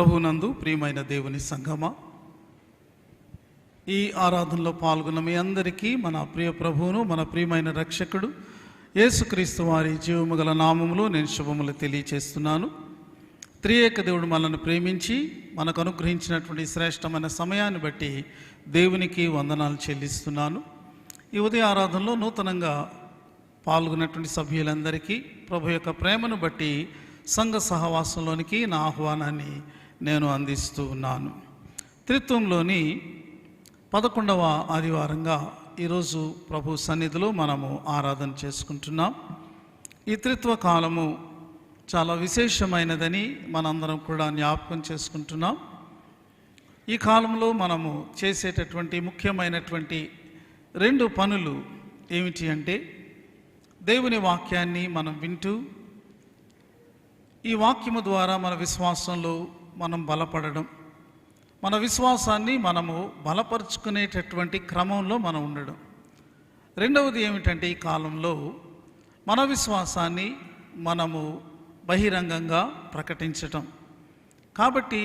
ప్రభునందు ప్రియమైన దేవుని సంగమా, ఈ ఆరాధనలో పాల్గొన్న మీ అందరికీ మన ప్రియ ప్రభువును, మన ప్రియమైన రక్షకుడు యేసుక్రీస్తు వారి జీవము గల నామములో నేను శుభములు తెలియచేస్తున్నాను. త్రియేక దేవుడు మనల్ని ప్రేమించి మనకు అనుగ్రహించినటువంటి శ్రేష్టమైన సమయాన్ని బట్టి దేవునికి వందనాలు చెల్లిస్తున్నాను. ఈ ఉదయ ఆరాధనలో నూతనంగా పాల్గొన్నటువంటి సభ్యులందరికీ ప్రభు యొక్క ప్రేమను బట్టి సంఘ సహవాసంలోనికి నా ఆహ్వానాన్ని నేను అందిస్తూ ఉన్నాను. త్రిత్వంలోని 11వ ఆదివారంగా ఈరోజు ప్రభు సన్నిధిలో మనము ఆరాధన చేసుకుంటున్నాం. ఈ త్రిత్వ కాలము చాలా విశేషమైనదని మనందరం కూడా జ్ఞాపకం చేసుకుంటున్నాం. ఈ కాలంలో మనము చేసేటటువంటి ముఖ్యమైనటువంటి 2 పనులు ఏమిటి అంటే, దేవుని వాక్యాన్ని మనం వింటూ ఈ వాక్యము ద్వారా మన విశ్వాసంలో మనం బలపడడం, మన విశ్వాసాన్ని మనము బలపరుచుకునేటటువంటి క్రమంలో మనం ఉండడం. రెండవది ఏమిటంటే, ఈ కాలంలో మన విశ్వాసాన్ని మనము బహిరంగంగా ప్రకటించటం. కాబట్టి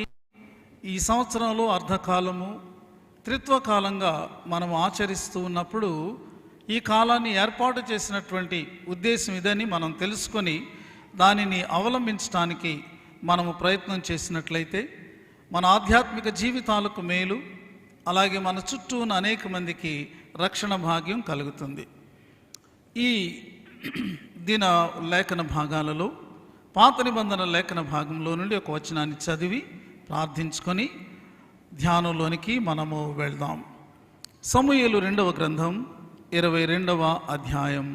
ఈ సంవత్సరంలో అర్ధకాలము త్రిత్వకాలంగా మనం ఆచరిస్తూ ఉన్నప్పుడు ఈ కాలాన్ని ఏర్పాటు చేసినటువంటి ఉద్దేశం ఇదని మనం తెలుసుకొని దానిని అవలంబించడానికి మనము ప్రయత్నం చేసినట్లయితే మన ఆధ్యాత్మిక జీవితాలకు మేలు, అలాగే మన చుట్టూ ఉన్న అనేక మందికి రక్షణ భాగ్యం కలుగుతుంది. ఈ దిన లేఖన భాగాలలో పాత నిబంధన లేఖన భాగంలో నుండి ఒక వచనాన్ని చదివి ప్రార్థించుకొని ధ్యానంలోనికి మనము వెళ్దాం. సమూయేలు 2వ గ్రంథం 22వ అధ్యాయం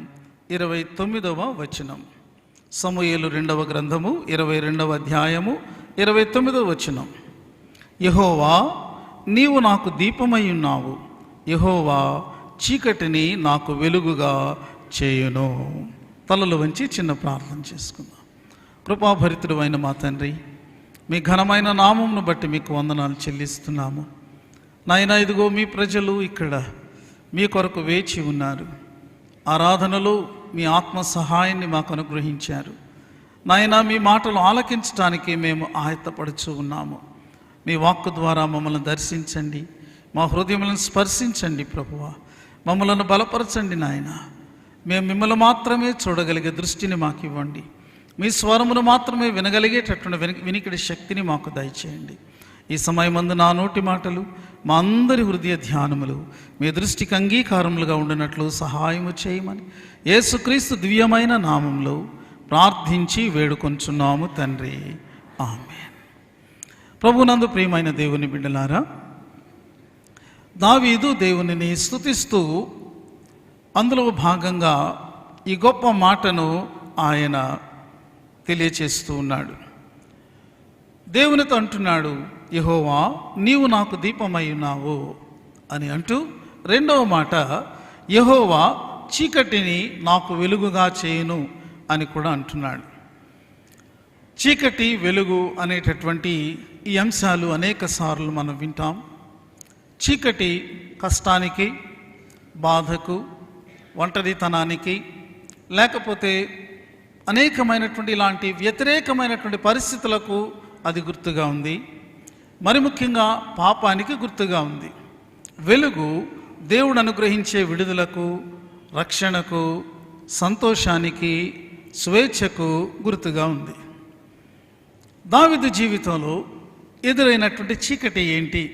29వ వచనం. సమూయేలు 2వ గ్రంథము 22వ అధ్యాయము 29వ వచనం. యెహోవా, నీవు నాకు దీపమై ఉన్నావు, యెహోవా చీకటిని నాకు వెలుగుగా చేయును. తలలు వంచి చిన్న ప్రార్థన చేసుకుందాం. కృపాభరితుడు అయిన మా తండ్రి, మీ ఘనమైన నామమును బట్టి మీకు వందనాలు చెల్లిస్తున్నాము. నాయనా, ఇదిగో మీ ప్రజలు ఇక్కడ మీ కొరకు వేచి ఉన్నారు. ఆరాధనలో మీ ఆత్మ సహాయాన్ని మాకు అనుగ్రహించారు. నాయనా, మీ మాటలు ఆలకించడానికి మేము ఆయత్తపడుచు ఉన్నాము. మీ వాక్కు ద్వారా మమ్మల్ని దర్శించండి, మా హృదయములను స్పర్శించండి ప్రభువా. మమ్మలను బలపరచండి నాయనా. మేము మిమ్మల్ని మాత్రమే చూడగలిగే దృష్టిని మాకు ఇవ్వండి. మీ స్వరమును మాత్రమే వినగలిగేటటువంటి వినికిడి శక్తిని మాకు దయచేయండి. ఈ సమయమందు నా నోటి మాటలు, మా అందరి హృదయ ధ్యానములు మీ దృష్టికి అంగీకారములుగా ఉండినట్లు సహాయము చేయమని యేసుక్రీస్తు దివ్యమైన నామంలో ప్రార్థించి వేడుకొంచున్నాము తండ్రి, ఆమేన్. ప్రభునందు ప్రియమైన దేవుని బిడ్డలారా, దావీదు దేవునిని స్తుతిస్తూ అందులో భాగంగా ఈ గొప్ప మాటను ఆయన తెలియచేస్తూ ఉన్నాడు. దేవునితో అంటున్నాడు, యెహోవా నీవు నాకు దీపమై ఉన్నావు అని అంటూ, రెండవ మాట యెహోవా చీకటిని నాకు వెలుగుగా చేయును అని కూడా అంటున్నాడు. చీకటి, వెలుగు అనేటటువంటి ఈ అంశాలు అనేక సార్లు మనం వింటాం. చీకటి కష్టానికి, బాధకు, ఒంటరితనానికి, లేకపోతే అనేకమైనటువంటి ఇలాంటి వ్యతిరేకమైనటువంటి పరిస్థితులకు అది గుర్తుగా ఉంది. మరి ముఖ్యంగా పాపానికి గుర్తుగా ఉంది. వెలుగు దేవుడు అనుగ్రహించే విడుదలకు, రక్షణకు, సంతోషానికి, స్వేచ్ఛకు గుర్తుగా ఉంది. దావీదు జీవితంలో ఎదురైనటువంటి చీకటి ఏంటి?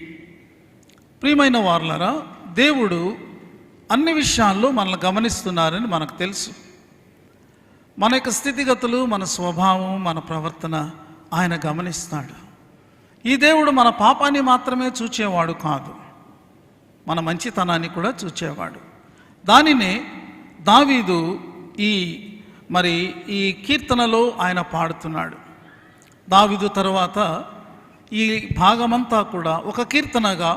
ప్రియమైన వారలారా, దేవుడు అన్ని విషయాల్లో మనల్ని గమనిస్తున్నారని మనకు తెలుసు. మన యొక్క స్థితిగతులు, మన స్వభావం, మన ప్రవర్తన ఆయన గమనిస్తాడు. ఈ దేవుడు మన పాపాన్ని మాత్రమే చూచేవాడు కాదు, మన మంచితనాన్ని కూడా చూచేవాడు. దానినే దావీదు ఈ కీర్తనలో ఆయన పాడుతున్నాడు. దావీదు తరువాత ఈ భాగమంతా కూడా ఒక కీర్తనగా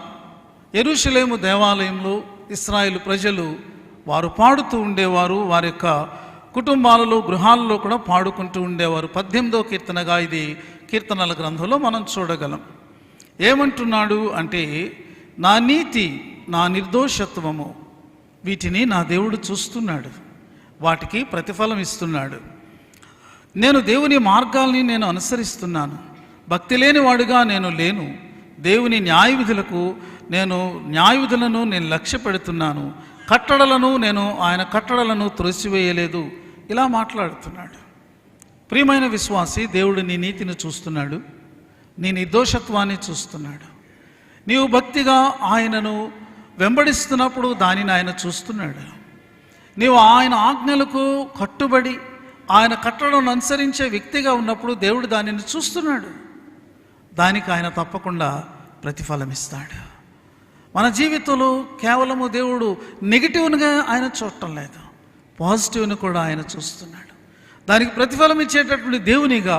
యెరూషలేము దేవాలయంలో ఇశ్రాయేలు ప్రజలు వారు పాడుతూ ఉండేవారు. వారి యొక్క కుటుంబాలలో, గృహాలలో కూడా పాడుకుంటూ ఉండేవారు. 18వ కీర్తనగా ఇది కీర్తనల గ్రంథంలో మనం చూడగలం. ఏమంటున్నాడు అంటే, నా నీతి, నా నిర్దోషత్వము వీటిని నా దేవుడు చూస్తున్నాడు, వాటికి ప్రతిఫలం ఇస్తున్నాడు. నేను దేవుని మార్గాల్ని అనుసరిస్తున్నాను, భక్తి లేనివాడుగా నేను లేను. దేవుని న్యాయవిధులను నేను లక్ష్య పెడుతున్నాను. ఆయన కట్టడలను త్రోసివేయలేదు. ఇలా మాట్లాడుతున్నాడు. ప్రియమైన విశ్వాసి, దేవుడు నీ నీతిని చూస్తున్నాడు, నీ నిర్దోషత్వాన్ని చూస్తున్నాడు. నీవు భక్తిగా ఆయనను వెంబడిస్తున్నప్పుడు దానిని ఆయన చూస్తున్నాడు. నీవు ఆయన ఆజ్ఞలకు కట్టుబడి ఆయన కట్టడలను అనుసరించే వ్యక్తిగా ఉన్నప్పుడు దేవుడు దానిని చూస్తున్నాడు. దానికి ఆయన తప్పకుండా ప్రతిఫలం ఇస్తాడు. మన జీవితంలో కేవలము దేవుడు నెగిటివ్గా ఆయన చూడటం లేదు, పాజిటివ్ని కూడా ఆయన చూస్తున్నాడు. దానికి ప్రతిఫలం ఇచ్చేటటువంటి దేవునిగా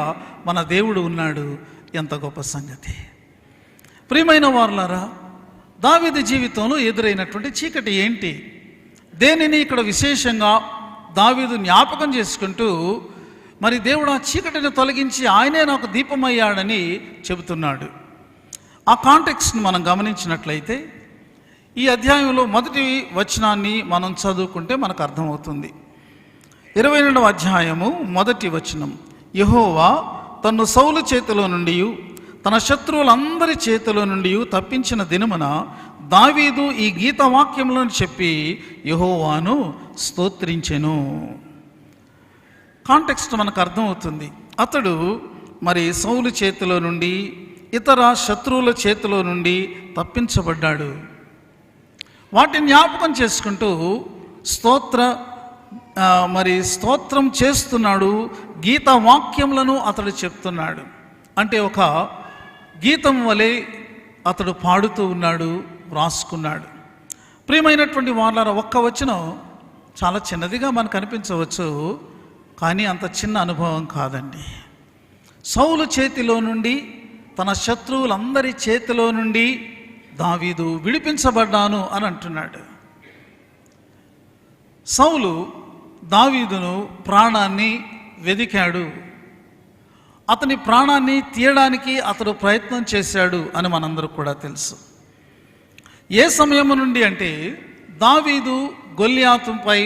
మన దేవుడు ఉన్నాడు. ఎంత గొప్ప సంగతి! ప్రియమైన వారులారా, దావీదు జీవితంలో ఎదురైనటువంటి చీకటి ఏంటి? దేనిని ఇక్కడ విశేషంగా దావీదు జ్ఞాపకం చేసుకుంటూ మరి దేవుడు ఆ చీకటిని తొలగించి ఆయనే నాకు దీపమయ్యాడని చెబుతున్నాడు. ఆ కాంటెక్స్ట్ని మనం గమనించినట్లయితే ఈ అధ్యాయంలో మొదటి వచనాన్ని మనం చదువుకుంటే మనకు అర్థమవుతుంది. 22వ అధ్యాయము మొదటి వచనం. యెహోవా తన్ను సౌలు చేతిలో నుండి తన శత్రువులందరి చేతిలో నుండి తప్పించిన దినమున దావీదు ఈ గీతవాక్యములను చెప్పి యెహోవాను స్తోత్రించెను. కాంటెక్స్ట్ మనకు అర్థమవుతుంది. అతడు మరి సౌలు చేతిలో నుండి, ఇతర శత్రువుల చేతిలో నుండి తప్పించబడ్డాడు. వాటిని జ్ఞాపకం చేసుకుంటూ స్తోత్రం చేస్తున్నాడు. గీత వాక్యములను అతడు చెప్తున్నాడు. అంటే ఒక గీతం వలె అతడు పాడుతూ ఉన్నాడు, వ్రాసుకున్నాడు. ప్రియమైనటువంటి వాళ్ళ ఒక్క వచనం చాలా చిన్నదిగా మనకు అనిపించవచ్చు, కానీ అంత చిన్న అనుభవం కాదండి. సౌలు చేతిలో నుండి, తన శత్రువులందరి చేతిలో నుండి దావీదు విడిపించబడ్డాను అని అంటున్నాడు. సౌలు దావీదును ప్రాణాన్ని వెదికాడు. అతని ప్రాణాన్ని తీయడానికి అతడు ప్రయత్నం చేశాడు అని మనందరూ కూడా తెలుసు. ఏ సమయం నుండి అంటే దావీదు గొల్యాతుపై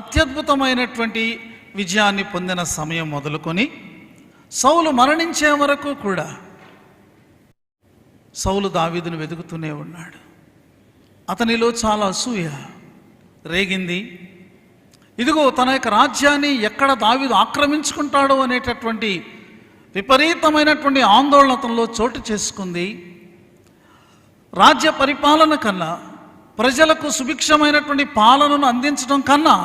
అత్యద్భుతమైనటువంటి విజయాన్ని పొందిన సమయం మొదలుకొని సౌలు మరణించే వరకు కూడా సౌలు దావీదును వెతుకుతూనే ఉన్నాడు. అతనిలో చాలా అసూయ రేగింది. ఇదిగో తన యొక్క రాజ్యాన్ని ఎక్కడ దావీదు ఆక్రమించుకుంటాడో అనేటటువంటి విపరీతమైనటువంటి ఆందోళన అతనిలో చోటు చేసుకుంది. రాజ్య పరిపాలన కన్నా, ప్రజలకు సుభిక్షమైనటువంటి పాలనను అందించడం కన్నా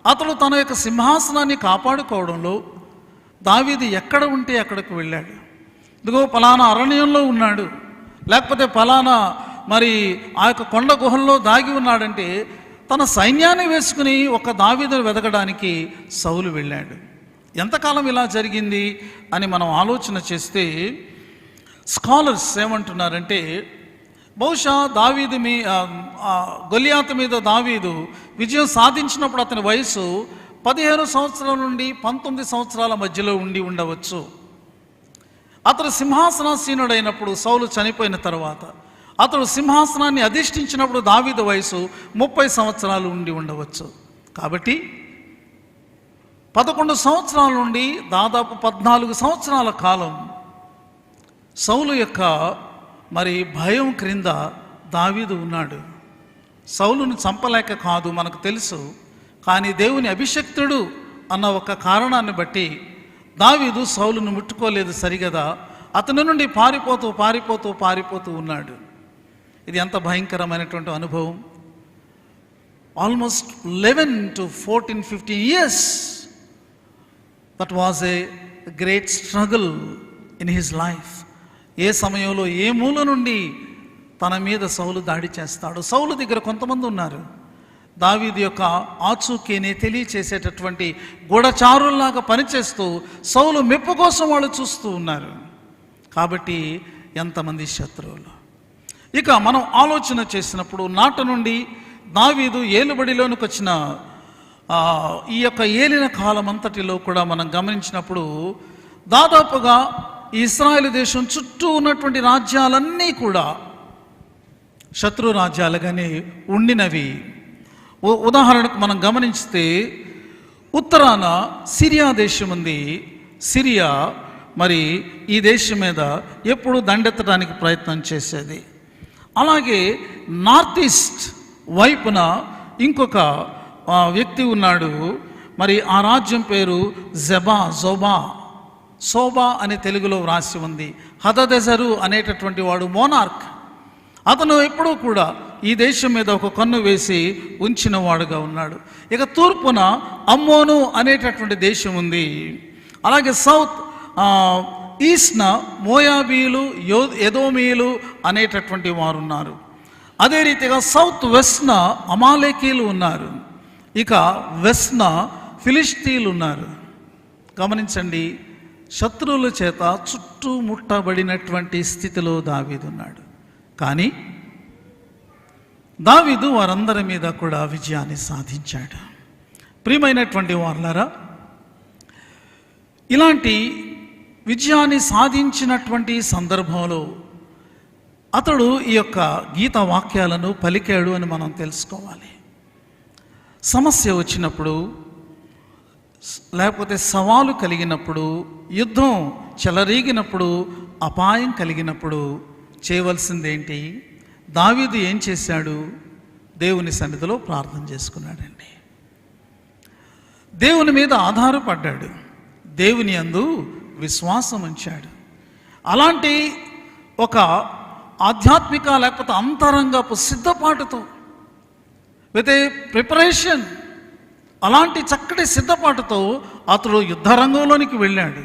అతడు తన యొక్క సింహాసనాన్ని కాపాడుకోవడంలో దావీదు ఎక్కడ ఉంటే అక్కడికి వెళ్ళాడు. ఇదిగో పలానా అరణ్యంలో ఉన్నాడు, లేకపోతే పలానా మరి ఆ యొక్క కొండ గుహల్లో దాగి ఉన్నాడంటే తన సైన్యాన్ని వేసుకుని ఒక దావీదును వెతకడానికి సౌలు వెళ్ళాడు. ఎంతకాలం ఇలా జరిగింది అని మనం ఆలోచన చేస్తే స్కాలర్స్ ఏమంటున్నారంటే, బహుశా గొలియాతు మీద దావీదు విజయం సాధించినప్పుడు అతని వయసు 15 సంవత్సరాల నుండి 19 సంవత్సరాల మధ్యలో ఉండవచ్చు. అతడు సింహాసనాసీనుడైనప్పుడు, సౌలు చనిపోయిన తర్వాత అతడు సింహాసనాన్ని అధిష్ఠించినప్పుడు దావీదు వయసు 30 సంవత్సరాలు ఉండవచ్చు. కాబట్టి 11 సంవత్సరాల నుండి దాదాపు 14 సంవత్సరాల కాలం సౌలు యొక్క మరి భయం క్రింద దావీదు ఉన్నాడు. సౌలును చంపలేక కాదు, మనకు తెలుసు. కానీ దేవుని అభిషక్తుడు అన్న ఒక కారణాన్ని బట్టి దావీదు సౌలును ముట్టుకోలేదు సరిగదా. అతని నుండి పారిపోతూ ఉన్నాడు. ఇది ఎంత భయంకరమైనటువంటి అనుభవం. Almost 11 to 14, 15 years. That was a great struggle in his life. ఏ సమయంలో ఏ మూల నుండి తన మీద సౌలు దాడి చేస్తాడు. సౌలు దగ్గర కొంతమంది ఉన్నారు, దావీదు యొక్క ఆచూకీని తెలియచేసేటటువంటి గూఢచారుల్లాగా పనిచేస్తూ సౌలు మెప్పు కోసం వాళ్ళు చూస్తూ ఉన్నారు. కాబట్టి ఎంతమంది శత్రువులు. ఇక మనం ఆలోచన చేసినప్పుడు నాటి నుండి దావీదు ఏలుబడిలోనికి వచ్చిన ఈ యొక్క ఏలిన కాలం అంతటిలో కూడా మనం గమనించినప్పుడు దాదాపుగా ఇశ్రాయేలు దేశం చుట్టూ ఉన్నటువంటి రాజ్యాలన్నీ కూడా శత్రు రాజ్యాలుగానే ఉండినవి. ఉదాహరణకు మనం గమనిస్తే ఉత్తరాన సిరియా దేశం ఉంది. సిరియా మరి ఈ దేశం మీద ఎప్పుడు దండెత్తడానికి ప్రయత్నం చేసేది. అలాగే నార్త్ ఈస్ట్ వైపున ఇంకొక వ్యక్తి ఉన్నాడు. మరి ఆ రాజ్యం పేరు సోబా అని తెలుగులో వ్రాసి ఉంది. హదదెజరు అనేటటువంటి వాడు మోనార్క్. అతను ఎప్పుడూ కూడా ఈ దేశం మీద ఒక కన్ను వేసి ఉంచిన వాడుగా ఉన్నాడు. ఇక తూర్పున అమ్మోను అనేటటువంటి దేశం ఉంది. అలాగే సౌత్ ఈస్ట్న మోయాబీలు, ఎదోమీయులు అనేటటువంటి వారు ఉన్నారు. అదే రీతిగా సౌత్ వెస్ట్న అమాలేకీలు ఉన్నారు. ఇక వెస్ట్న ఫిలిష్తీలు ఉన్నారు. గమనించండి, శత్రువుల చేత చుట్టుముట్టబడినటువంటి స్థితిలో దావీదు ఉన్నాడు. కానీ దావీదు వారందరి మీద కూడా విజయాన్ని సాధించాడు. ప్రియమైనటువంటి వారలారా, ఇలాంటి విజయాన్ని సాధించినటువంటి సందర్భంలో అతడు ఈ యొక్క గీత వాక్యాలను పలికాడు అని మనం తెలుసుకోవాలి. సమస్య వచ్చినప్పుడు, లేకపోతే సవాలు కలిగినప్పుడు, యుద్ధం చెలరేగినప్పుడు, అపాయం కలిగినప్పుడు చేయవలసింది ఏంటి? దావీదు ఏం చేశాడు? దేవుని సన్నిధిలో ప్రార్థన చేసుకున్నాడండి. దేవుని మీద ఆధారపడ్డాడు. దేవుని యందు విశ్వాసం ఉంచాడు. అలాంటి ఒక ఆధ్యాత్మిక లేకపోతే అంతరంగపు సిద్ధపాటుతో, విత్ ఏ ప్రిపరేషన్, అలాంటి చక్కటి సిద్ధపాటుతో అతడు యుద్ధరంగంలోనికి వెళ్ళాడు.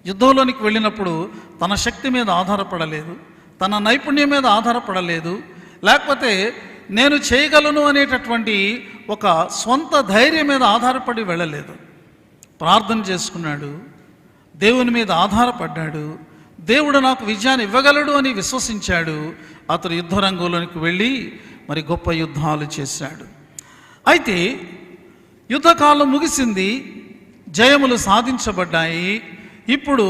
యుద్ధంలోనికి వెళ్ళినప్పుడు తన శక్తి మీద ఆధారపడలేదు, తన నైపుణ్యం మీద ఆధారపడలేదు, లేకపోతే నేను చేయగలను అనేటటువంటి ఒక స్వంత ధైర్యం మీద ఆధారపడి వెళ్ళలేదు. ప్రార్థన చేసుకున్నాడు, దేవుని మీద ఆధారపడ్డాడు, దేవుడు నాకు విజయాన్ని ఇవ్వగలడు అని విశ్వసించాడు. అతడు యుద్ధరంగంలోనికి వెళ్ళి మరి గొప్ప యుద్ధాలు చేశాడు. అయితే యుద్ధకాలం ముగిసింది, జయములు సాధించబడ్డాయి. ఇప్పుడు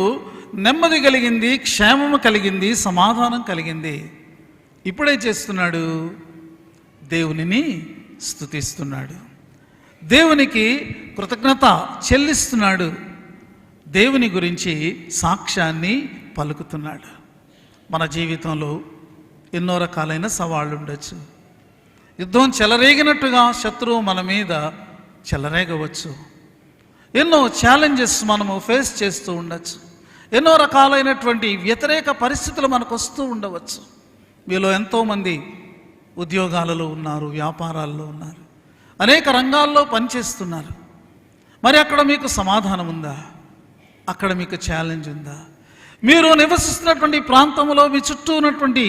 నెమ్మది కలిగింది, క్షేమము కలిగింది, సమాధానం కలిగింది. ఇప్పుడే చేస్తున్నాడు, దేవునిని స్తుతిస్తున్నాడు, దేవునికి కృతజ్ఞత చెల్లిస్తున్నాడు, దేవుని గురించి సాక్ష్యాన్ని పలుకుతున్నాడు. మన జీవితంలో ఎన్నో రకాలైన సవాళ్ళు ఉండొచ్చు. యుద్ధం చెలరేగినట్టుగా శత్రువు మన మీద చెలరేగవచ్చు. ఎన్నో ఛాలెంజెస్ మనము ఫేస్ చేస్తూ ఉండొచ్చు. ఎన్నో రకాలైనటువంటి వ్యతిరేక పరిస్థితులు మనకు వస్తూ ఉండవచ్చు. మీలో ఎంతోమంది ఉద్యోగాలలో ఉన్నారు, వ్యాపారాల్లో ఉన్నారు, అనేక రంగాల్లో పనిచేస్తున్నారు. మరి అక్కడ మీకు సమాధానం ఉందా? అక్కడ మీకు ఛాలెంజ్ ఉందా? మీరు నివసిస్తున్నటువంటి ప్రాంతంలో మీ చుట్టూ ఉన్నటువంటి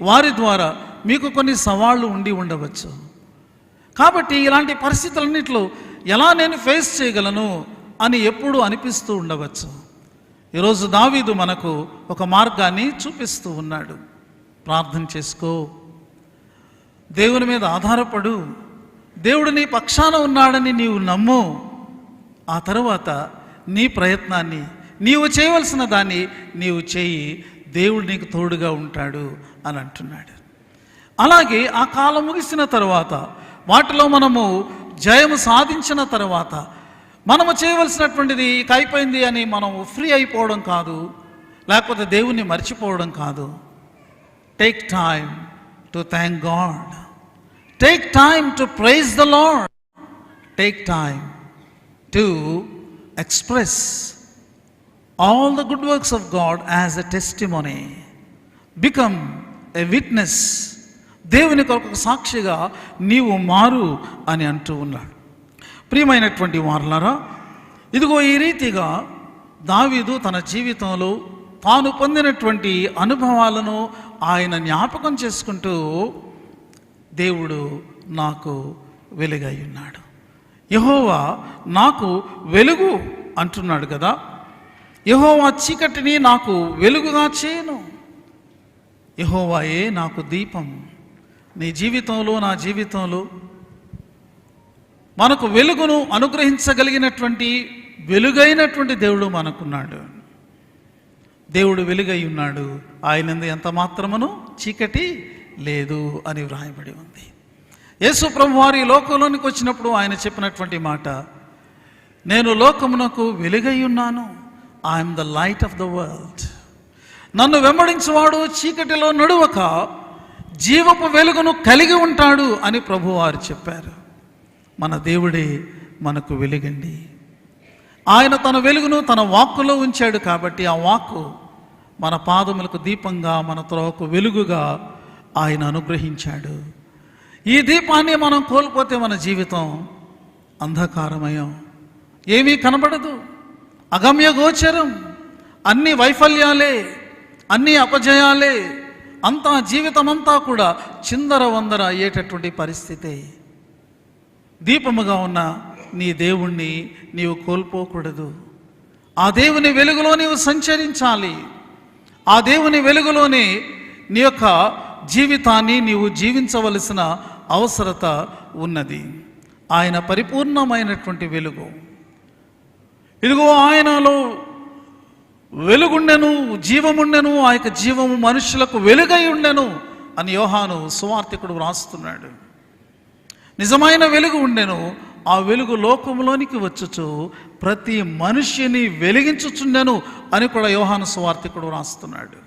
వారి ద్వారా మీకు కొన్ని సవాళ్ళు ఉండి ఉండవచ్చు. కాబట్టి ఇలాంటి పరిస్థితులన్నింటిలో ఎలా నేను ఫేస్ చేయగలను అని ఎప్పుడూ అనిపిస్తూ ఉండవచ్చు. ఈరోజు దావీదు మనకు ఒక మార్గాన్ని చూపిస్తూ ఉన్నాడు. ప్రార్థన చేసుకో, దేవుని మీద ఆధారపడు, దేవుడు నీ పక్షాన ఉన్నాడని నీవు నమ్ము. ఆ తర్వాత నీ ప్రయత్నాన్ని, నీవు చేయవలసిన దాన్ని నీవు చేయి, దేవుడు నీకు తోడుగా ఉంటాడు అని అంటున్నాడు. అలాగే ఆ కాలం ముగిసిన తర్వాత, వాటిలో మనము జయము సాధించిన తర్వాత మనము చేయవలసినటువంటిది ఇక అయిపోయింది అని మనం ఫ్రీ అయిపోవడం కాదు, లేకపోతే దేవుణ్ణి మర్చిపోవడం కాదు. Take time to thank God, take time to praise the Lord, take time to express all the good works of God as a testimony, become a witness. దేవుని కొరకు సాక్షిగా నీవు మారు అని అంటూ ఉన్నాడు. ప్రియమైనటువంటి వారలారా, ఇదిగో ఈ రీతిగా దావీదు తన జీవితంలో తాను పొందినటువంటి అనుభవాలను ఆయన జ్ఞాపకం చేసుకుంటూ, దేవుడు నాకు వెలుగై ఉన్నాడు, యెహోవా నాకు వెలుగు అంటున్నాడు కదా. యెహోవా చీకటిని నాకు వెలుగుగా చేయను, యెహోవాయే నాకు దీపం. నీ జీవితంలో, నా జీవితంలో మనకు వెలుగును అనుగ్రహించగలిగినటువంటి వెలుగైనటువంటి దేవుడు మనకున్నాడు. దేవుడు వెలుగై ఉన్నాడు, ఆయనందు ఎంత మాత్రమును చీకటి లేదు అని వ్రాయబడి ఉంది. యేసు ప్రభు వారి లోకంలోనికి వచ్చినప్పుడు ఆయన చెప్పినటువంటి మాట, నేను లోకమునకు వెలుగై ఉన్నాను, I'm the light of the world. నన్ను వెంబడించువాడు చీకటిలో నడువక జీవపు వెలుగును కలిగి ఉంటాడు అని ప్రభువారు చెప్పారు. మన దేవుడే మనకు వెలుగండి. ఆయన తన వెలుగును తన వాక్కులో ఉంచాడు కాబట్టి ఆ వాక్కు మన పాదములకు దీపంగా, మన త్రోవకు వెలుగుగా ఆయన అనుగ్రహించాడు. ఈ దీపాన్ని మనం కోల్పోతే మన జీవితం అంధకారమయం, ఏమీ కనబడదు, అగమ్య గోచరం, అన్ని వైఫల్యాలే, అన్ని అపజయాలే, అంతా జీవితమంతా కూడా చిందర వందర అయ్యేటటువంటి పరిస్థితి. దీపముగా ఉన్న నీ దేవుణ్ణి నీవు కోల్పోకూడదు. ఆ దేవుని వెలుగులో నీవు సంచరించాలి. ఆ దేవుని వెలుగులోనే నీ యొక్క జీవితాన్ని నీవు జీవించవలసిన అవసరత ఉన్నది. ఆయన పరిపూర్ణమైనటువంటి వెలుగు. ఇదిగో ఆయనలో వెలుగుండెను, జీవముండెను, ఆ యొక్క జీవము మనుషులకు వెలుగై ఉండెను అని యోహాను సువార్తికుడు వ్రాస్తున్నాడు. నిజమైన వెలుగు ఉండెను, ఆ వెలుగు లోకంలోనికి వచ్చుచు ప్రతి మనిషిని వెలిగించుచుండెను అని కూడా యోహాను సువార్తికుడు వ్రాస్తున్నాడు.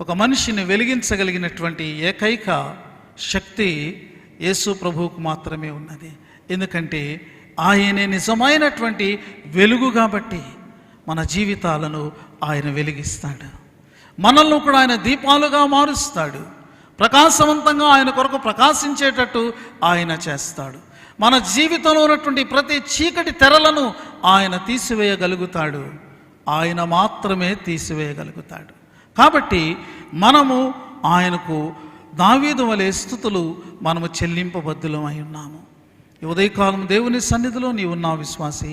ఒక మనిషిని వెలిగించగలిగినటువంటి ఏకైక శక్తి యేసు ప్రభువుకు మాత్రమే ఉన్నది. ఎందుకంటే ఆయనే నిజమైనటువంటి వెలుగు కాబట్టి మన జీవితాలను ఆయన వెలిగిస్తాడు. మనల్ని కూడా ఆయన దీపాలుగా మారుస్తాడు. ప్రకాశవంతంగా ఆయన కొరకు ప్రకాశించేటట్టు ఆయన చేస్తాడు. మన జీవితంలో ఉన్నటువంటి ప్రతి చీకటి తెరలను ఆయన తీసివేయగలుగుతాడు. ఆయన మాత్రమే తీసివేయగలుగుతాడు. కాబట్టి మనము ఆయనకు దావీదు వలె స్తుతులు మనము చెల్లింపబద్దులమై ఉన్నాము. ఈ ఉదయకాలం దేవుని సన్నిధిలో నీవు ఉన్నావు విశ్వాసి.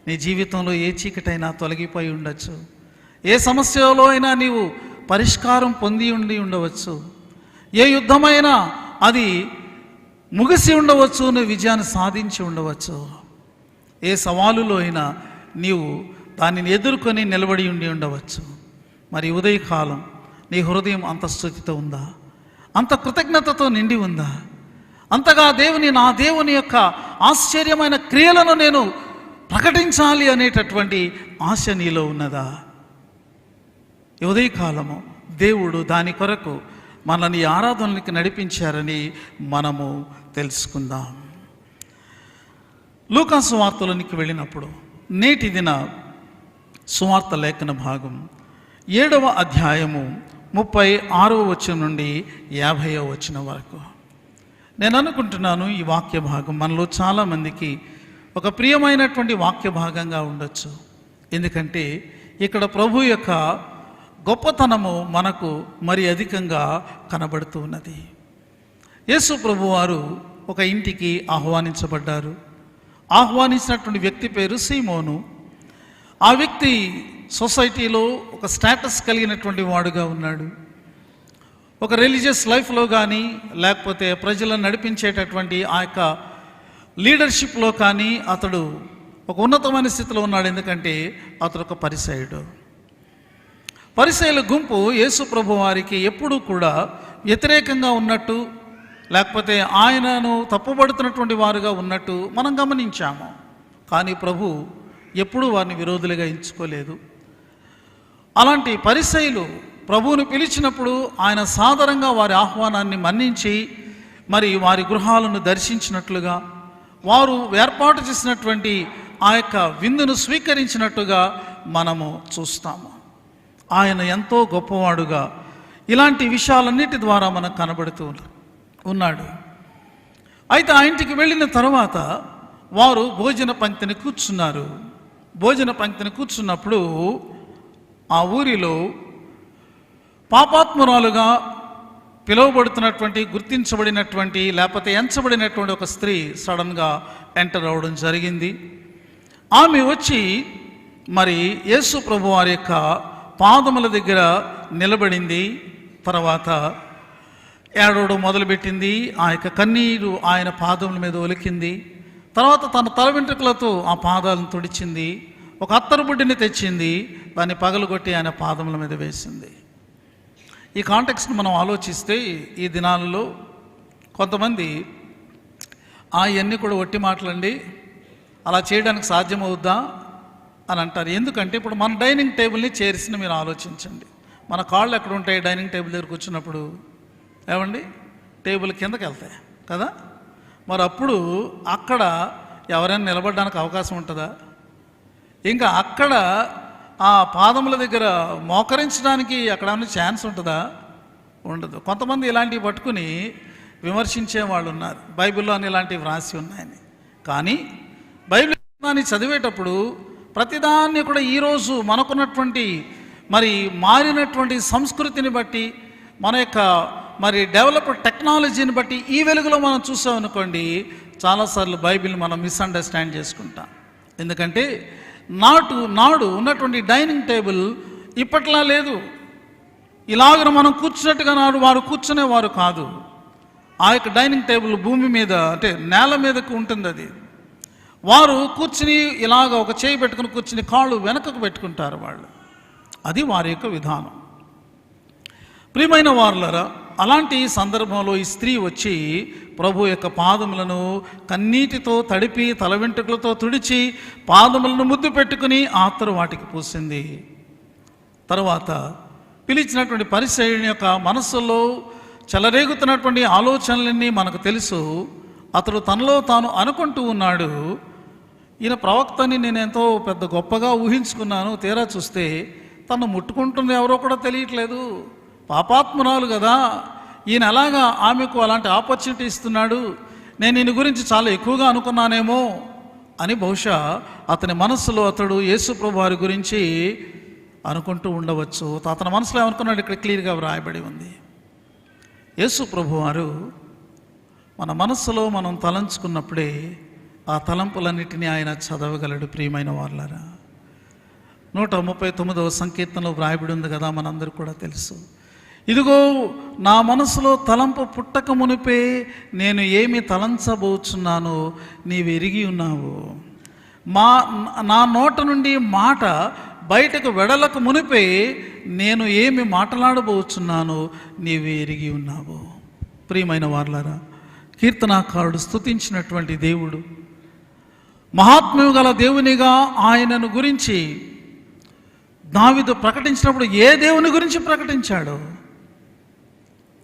నీ జీవితంలో ఏ చీకటైనా తొలగిపోయి ఉండొచ్చు, ఏ సమస్యలో అయినా నీవు పరిష్కారం పొంది ఉండవచ్చు, ఏ యుద్ధమైనా అది ముగిసి ఉండవచ్చు, నువ్వు విజయాన్ని సాధించి ఉండవచ్చు. ఏ సవాలులో అయినా నీవు దానిని ఎదుర్కొని నిలబడి ఉండవచ్చు. మరి ఉదయకాలం నీ హృదయం అంత స్తుతితో ఉందా? అంత కృతజ్ఞతతో నిండి ఉందా? అంతగా నా దేవుని యొక్క ఆశ్చర్యమైన క్రియలను నేను ప్రకటించాలి అనేటటువంటి ఆశ నీలో ఉన్నదా? ఈ ఉదయకాలము దేవుడు దాని కొరకు మనల్ని ఆరాధనలకి నడిపించారని మనము తెలుసుకుందాం. లూకా సువార్తలోనికి వెళ్ళినప్పుడు నేటి దిన సువార్త లేఖన భాగం 7వ అధ్యాయము 36వ వచనం నుండి 50వ వచనం వరకు. నేను అనుకుంటున్నాను ఈ వాక్య భాగం మనలో చాలామందికి ఒక ప్రియమైనటువంటి వాక్య భాగంగా ఉండొచ్చు. ఎందుకంటే ఇక్కడ ప్రభు యొక్క గొప్పతనము మనకు మరి అధికంగా కనబడుతూ ఉన్నది. యేసు ప్రభువారు ఒక ఇంటికి ఆహ్వానించబడ్డారు. ఆహ్వానించినటువంటి వ్యక్తి పేరు సీమోను. ఆ వ్యక్తి సొసైటీలో ఒక స్టేటస్ కలిగినటువంటి వాడుగా ఉన్నాడు. ఒక రిలీజియస్ లైఫ్లో కానీ లేకపోతే ప్రజలను నడిపించేటటువంటి ఆ యొక్క లీడర్షిప్లో కానీ అతడు ఒక ఉన్నతమైన స్థితిలో ఉన్నాడు. ఎందుకంటే అతడు ఒక పరిసయ్యుడు. పరిసయ్యుల గుంపు యేసు ప్రభు వారికి ఎప్పుడూ కూడా వ్యతిరేకంగా ఉన్నట్టు లేకపోతే ఆయనను తప్పుపడుతున్నటువంటి వారుగా ఉన్నట్టు మనం గమనించాము. కానీ ప్రభు ఎప్పుడూ వారిని విరోధులుగా ఎంచుకోలేదు. అలాంటి పరిసయ్యులు ప్రభువును పిలిచినప్పుడు ఆయన సాదరంగా వారి ఆహ్వానాన్ని మన్నించి మరి వారి గృహాలను దర్శించినట్లుగా, వారు ఏర్పాటు చేసినటువంటి ఆ యొక్క విందును స్వీకరించినట్టుగా మనము చూస్తాము. ఆయన ఎంతో గొప్పవాడుగా ఇలాంటి విషయాలన్నిటి ద్వారా మనకు కనబడుతూ ఉన్నాడు. అయితే ఆ ఇంటికి వెళ్ళిన తర్వాత వారు భోజన పంక్తిని కూర్చున్నారు. భోజన పంక్తిని కూర్చున్నప్పుడు ఆ ఊరిలో పాపాత్మురాలుగా పిలువబడుతున్నటువంటి, గుర్తించబడినటువంటి లేకపోతే ఎంచబడినటువంటి ఒక స్త్రీ సడన్గా ఎంటర్ అవ్వడం జరిగింది. ఆమె వచ్చి మరి యేసు ప్రభు వారి యొక్క పాదముల దగ్గర నిలబడింది. తర్వాత ఏడవడం మొదలుపెట్టింది. ఆ యొక్క కన్నీరు ఆయన పాదముల మీద ఒలికింది. తర్వాత తన తల వెంట్రుకలతో ఆ పాదాలను తుడిచింది. ఒక అత్తరు బుడ్డిని తెచ్చింది, దాన్ని పగలగొట్టి ఆయన పాదముల మీద వేసింది. ఈ కాంటెక్స్ట్ని మనం ఆలోచిస్తే ఈ దినాలలో కొంతమంది ఇవన్నీ కూడా ఒట్టి మాటలండి, అలా చేయడానికి సాధ్యమవుద్దా, అని అంటారు. ఎందుకంటే ఇప్పుడు మన డైనింగ్ టేబుల్ని చైర్స్ని మీరు ఆలోచించండి. మన కాళ్ళు ఎక్కడ ఉంటాయి డైనింగ్ టేబుల్ దగ్గర కూర్చున్నప్పుడు? ఏమండి, టేబుల్ కిందకి వెళ్తాయి కదా. మరి అప్పుడు అక్కడ ఎవరైనా నిలబడడానికి అవకాశం ఉంటుందా? ఇంకా అక్కడ ఆ పాదముల దగ్గర మోకరించడానికి అక్కడ ఏమైనా ఛాన్స్ ఉంటుందా? ఉండదు. కొంతమంది ఇలాంటివి పట్టుకుని విమర్శించే వాళ్ళు ఉన్నారు, బైబిల్లో అని ఇలాంటివి వ్రాసి ఉన్నాయని. కానీ బైబిల్ దాన్ని చదివేటప్పుడు ప్రతిదాన్ని కూడా ఈరోజు మనకున్నటువంటి మరి మారినటువంటి సంస్కృతిని బట్టి, మన యొక్క మరి డెవలప్డ్ టెక్నాలజీని బట్టి ఈ వెలుగులో మనం చూసామనుకోండి, చాలాసార్లు బైబిల్ని మనం మిస్అండర్స్టాండ్ చేసుకుంటాం. ఎందుకంటే నాడు ఉన్నటువంటి డైనింగ్ టేబుల్ ఇప్పట్లా లేదు. ఇలాగ మనం కూర్చున్నట్టుగా నాడు వారు కూర్చునేవారు కాదు. ఆ యొక్క డైనింగ్ టేబుల్ భూమి మీద, అంటే నేల మీదకు ఉంటుంది. అది వారు కూర్చుని ఇలాగ ఒక చేయి పెట్టుకుని కూర్చుని కాళ్ళు వెనకకు పెట్టుకుంటారు వాళ్ళు. అది వారి యొక్క విధానం. ప్రియమైన వారులారా, అలాంటి సందర్భంలో ఈ స్త్రీ వచ్చి ప్రభు యొక్క పాదములను కన్నీటితో తడిపి తల వెంట్రుకలతో తుడిచి పాదములను ముద్దు పెట్టుకుని ఆత్తరు వాటికి పూసింది. తర్వాత పిలిచినటువంటి పరిసయ్యుని యొక్క మనస్సులో చెలరేగుతున్నటువంటి ఆలోచనలన్నీ మనకు తెలుసు. అతడు తనలో తాను అనుకుంటూ ఉన్నాడు, ఈయన ప్రవక్తని నేను ఎంతో పెద్ద గొప్పగా ఊహించుకున్నాను, తీరా చూస్తే తను ముట్టుకుంటుంది ఎవరో కూడా తెలియట్లేదు, పాపాత్మురాలు కదా, ఈయన ఎలాగా ఆమెకు అలాంటి ఆపర్చునిటీ ఇస్తున్నాడు, నేను ఈయన గురించి చాలా ఎక్కువగా అనుకున్నానేమో అని బహుశా అతని మనస్సులో అతడు యేసుప్రభు వారి గురించి అనుకుంటూ ఉండవచ్చు. అతని మనసులో ఏమనుకున్నాడు ఇక్కడ క్లియర్గా వ్రాయబడి ఉంది. యేసుప్రభు వారు మన మనస్సులో మనం తలంచుకున్నప్పుడే ఆ తలంపులన్నిటినీ ఆయన చదవగలడు. ప్రియమైన వారులారా, 139వ సంకీర్తనలో వ్రాయబడి ఉంది కదా, మనందరూ కూడా తెలుసు. ఇదిగో నా మనసులో తలంపు పుట్టక మునిపే నేను ఏమి తలంచబోచున్నానో నీవు ఎరిగి ఉన్నావు. నా నోట నుండి మాట బయటకు వెడలకు మునిపే నేను ఏమి మాట్లాడబోచున్నానో నీవు ఎరిగి ఉన్నావు. ప్రియమైన వారులారా, కీర్తనాకారుడు స్తుతించినటువంటి దేవుడు, మహాత్మ్యము గల దేవునిగా ఆయనను గురించి దావీదు ప్రకటించినప్పుడు ఏ దేవుని గురించి ప్రకటించాడో,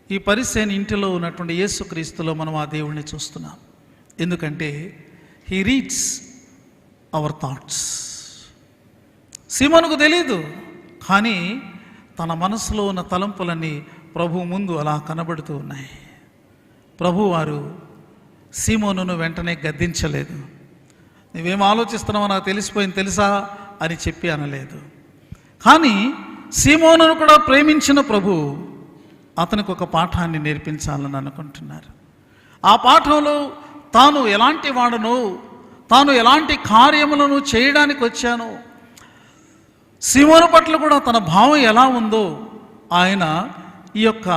ఈ పరిసయ్యుని ఇంటిలో ఉన్నటువంటి యేసుక్రీస్తులో మనం ఆ దేవుడిని చూస్తున్నాం. ఎందుకంటే హీ రీడ్స్ అవర్ థాట్స్. సీమోనుకు తెలీదు, కానీ తన మనసులో ఉన్న తలంపులన్నీ ప్రభు ముందు అలా కనబడుతూ ఉన్నాయి. ప్రభువారు సీమోనును వెంటనే గద్దించలేదు. నువ్వేం ఆలోచిస్తున్నావో నాకు తెలిసిపోయింది తెలుసా అని చెప్పి అనలేదు. కానీ సీమోనును కూడా ప్రేమించిన ప్రభు అతనికి ఒక పాఠాన్ని నేర్పించాలని అనుకుంటున్నారు. ఆ పాఠంలో తాను ఎలాంటి వాడను, తాను ఎలాంటి కార్యములను చేయడానికి వచ్చాను, సీమోను పట్ల కూడా తన భావం ఎలా ఉందో ఆయన ఈ యొక్క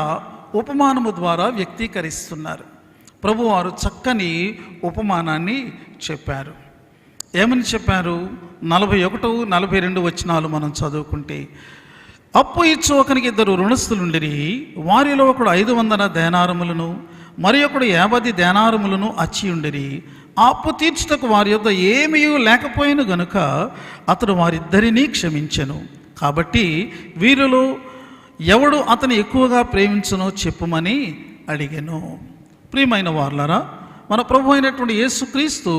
ఉపమానము ద్వారా వ్యక్తీకరిస్తున్నారు. ప్రభువారు చక్కని ఉపమానాన్ని చెప్పారు. ఏమని చెప్పారు? 41, 42 వచనాలు మనం చదువుకుంటే, అప్పు ఇచ్చు ఒకనికి 2 రుణస్థులుండిరి. వారిలో ఒకడు 500 దేనారములను మరి ఒకడు 50 దేనారములను అచ్చి ఉండిరి. ఆ అప్పు తీర్చుటకు వారి యొద్ద ఏమీ లేకపోయిన గనుక అతడు వారిద్దరినీ క్షమించెను. కాబట్టి వీరిలో ఎవడు అతను ఎక్కువగా ప్రేమించునో చెప్పుమని అడిగెను. ప్రియమైన వారులారా, మన ప్రభు అయినటువంటి యేసుక్రీస్తు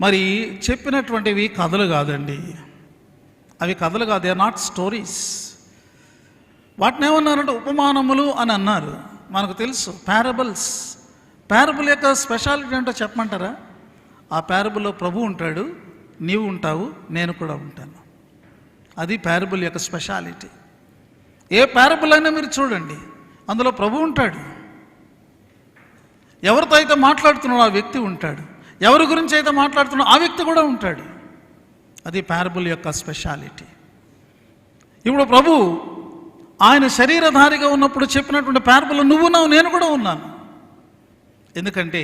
మరి చెప్పినటువంటివి కథలు కాదండి. అవి కథలు కాదు, దే ఆర్ నాట్ స్టోరీస్. వాటిని ఏమన్నారంటే ఉపమానములు అని అన్నారు. మనకు తెలుసు పారబుల్స్. పారబుల్ యొక్క స్పెషాలిటీ ఏంటో చెప్పమంటారా? ఆ పారబుల్లో ప్రభు ఉంటాడు, నీవు ఉంటావు, నేను కూడా ఉంటాను. అది పారబుల్ యొక్క స్పెషాలిటీ. ఏ పారబుల్ అయినా మీరు చూడండి, అందులో ప్రభు ఉంటాడు. ఎవరితో అయితే మాట్లాడుతున్నాడో ఆ వ్యక్తి ఉంటాడు, ఎవరి గురించి అయితే మాట్లాడుతున్నాడో ఆ వ్యక్తి కూడా ఉంటాడు. అది పారబుల్ యొక్క స్పెషాలిటీ. ఇప్పుడు ప్రభు ఆయన శరీరధారిగా ఉన్నప్పుడు చెప్పినటువంటి పారబుల్ నువ్వున్నావు, నేను కూడా ఉన్నాను. ఎందుకంటే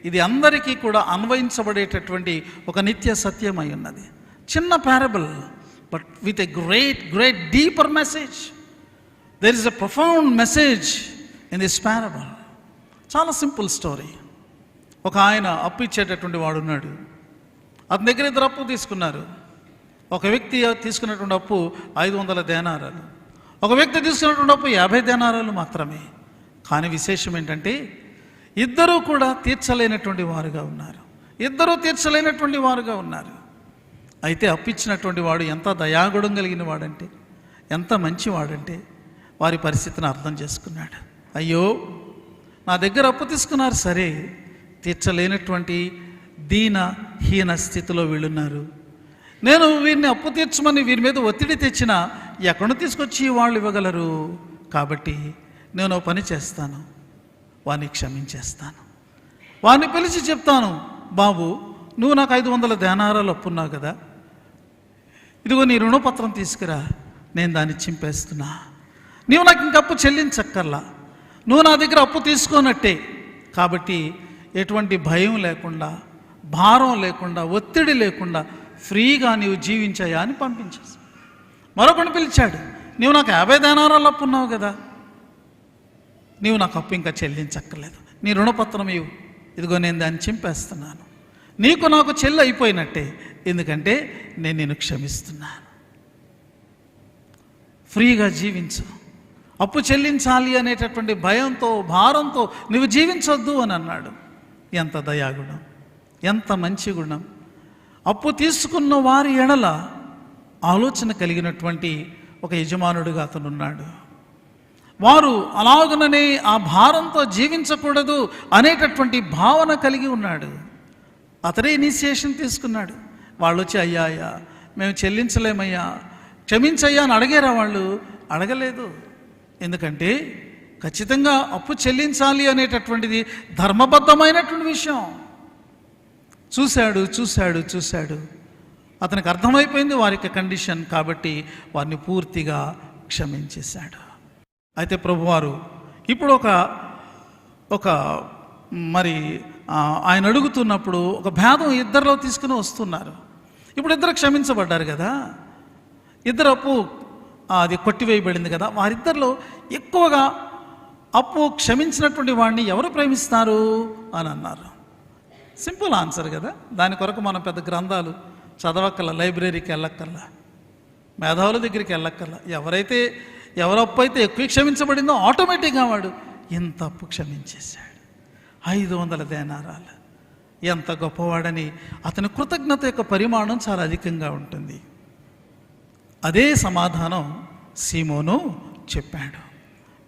ఇది అందరికీ కూడా అన్వయించబడేటటువంటి ఒక నిత్య సత్యం అయి ఉన్నది. చిన్న parable, but with a great deeper message. There is a profound message in this parable. చాలా సింపుల్ స్టోరీ. ఒక ఆయన అప్పు ఇచ్చేటటువంటి వాడు ఉన్నాడు. అతని దగ్గర 2 అప్పు తీసుకున్నారు. ఒక వ్యక్తి తీసుకున్నటువంటి అప్పు 500 దేనారాలు, ఒక వ్యక్తి తీసుకున్నటువంటి అప్పు 50 దేనారాలు మాత్రమే. కానీ విశేషం ఏంటంటే ఇద్దరూ కూడా తీర్చలేనటువంటి వారుగా ఉన్నారు. అయితే అప్పిచ్చినటువంటి వాడు ఎంత దయాగుణం కలిగిన వాడంటే, ఎంత మంచివాడంటే వారి పరిస్థితిని అర్థం చేసుకున్నాడు. అయ్యో, నా దగ్గర అప్పు తీసుకున్నారు, సరే, తీర్చలేనటువంటి హీన స్థితిలో వీళ్ళున్నారు. నేను వీరిని అప్పు తీర్చమని వీరి మీద ఒత్తిడి తెచ్చినా ఎక్కడ తీసుకొచ్చి వాళ్ళు ఇవ్వగలరు. కాబట్టి నేను పని చేస్తాను, వాడిని క్షమించేస్తాను. వాడిని పిలిచి చెప్తాను, బాబు, నువ్వు నాకు 500 దేనారాలు అప్పున్నావు కదా, ఇదిగో నీ రుణపత్రం తీసుకురా, నేను దాన్ని చింపేస్తున్నా. నీవు నాకు ఇంక అప్పు చెల్లించక్కర్లా, నువ్వు నా దగ్గర అప్పు తీసుకోనట్టే. కాబట్టి ఎటువంటి భయం లేకుండా, భారం లేకుండా, ఒత్తిడి లేకుండా ఫ్రీగా నీవు జీవించాయా అని పంపించేసి మరొకటి పిలిచాడు, నీవు నాకు 50 దేనారాలు అప్పు ఉన్నావు కదా, నీవు నాకు అప్పు ఇంకా చెల్లించక్కర్లేదు, నీ రుణపత్రం ఇవ్వు, ఇదిగో నేను దాన్ని చింపేస్తున్నాను. నీకు నాకు చెల్లి అయిపోయినట్టే, ఎందుకంటే నేను నిన్ను క్షమిస్తున్నాను. ఫ్రీగా జీవించు, అప్పు చెల్లించాలి అనేటటువంటి భయంతో, భారంతో నువ్వు జీవించొద్దు అని అన్నాడు. ఎంత దయాగుణం, ఎంత మంచి గుణం! అప్పు తీసుకున్న వారి ఎడల ఆలోచన కలిగినటువంటి ఒక యజమానుడిగా అతనున్నాడు. వారు అలాగననే ఆ భారంతో జీవించకూడదు అనేటటువంటి భావన కలిగి ఉన్నాడు. అతడే ఇనిషియేషన్ తీసుకున్నాడు. వాళ్ళు వచ్చి, అయ్యా మేము చెల్లించలేమయ్యా, క్షమించయ్యా అని అడిగారా? వాళ్ళు అడగలేదు. ఎందుకంటే ఖచ్చితంగా అప్పు చెల్లించాలి అనేటటువంటిది ధర్మబద్ధమైనటువంటి విషయం. చూశాడు, అతనికి అర్థమైపోయింది వారికి కండిషన్. కాబట్టి వారిని పూర్తిగా క్షమించేశాడు. అయితే ప్రభువారు ఇప్పుడు ఒక మరి ఆయన అడుగుతున్నప్పుడు ఒక భేదం ఇద్దరిలో తీసుకుని వస్తున్నారు. ఇప్పుడు ఇద్దరు క్షమించబడ్డారు కదా, ఇద్దరు అప్పు అది కొట్టివేయబడింది కదా, వారిద్దరిలో ఎక్కువగా అప్పు క్షమించినటువంటి వాడిని ఎవరు ప్రేమిస్తారు అని అన్నారు. సింపుల్ ఆన్సర్ కదా. దాని కొరకు మనం పెద్ద గ్రంథాలు చదవక్కర్లా, లైబ్రరీకి వెళ్ళక్కర్లా, మేధావుల దగ్గరికి వెళ్ళక్కర్లా. ఎవరు అప్పు అయితే ఎక్కువ క్షమించబడిందో ఆటోమేటిక్గా వాడు ఇంత అప్పు క్షమించేశాడు, 500 దేనారాలు. ఎంత గొప్పవాడని అతని కృతజ్ఞత యొక్క పరిమాణం చాలా అధికంగా ఉంటుంది. అదే సమాధానం సీమోను చెప్పాడు.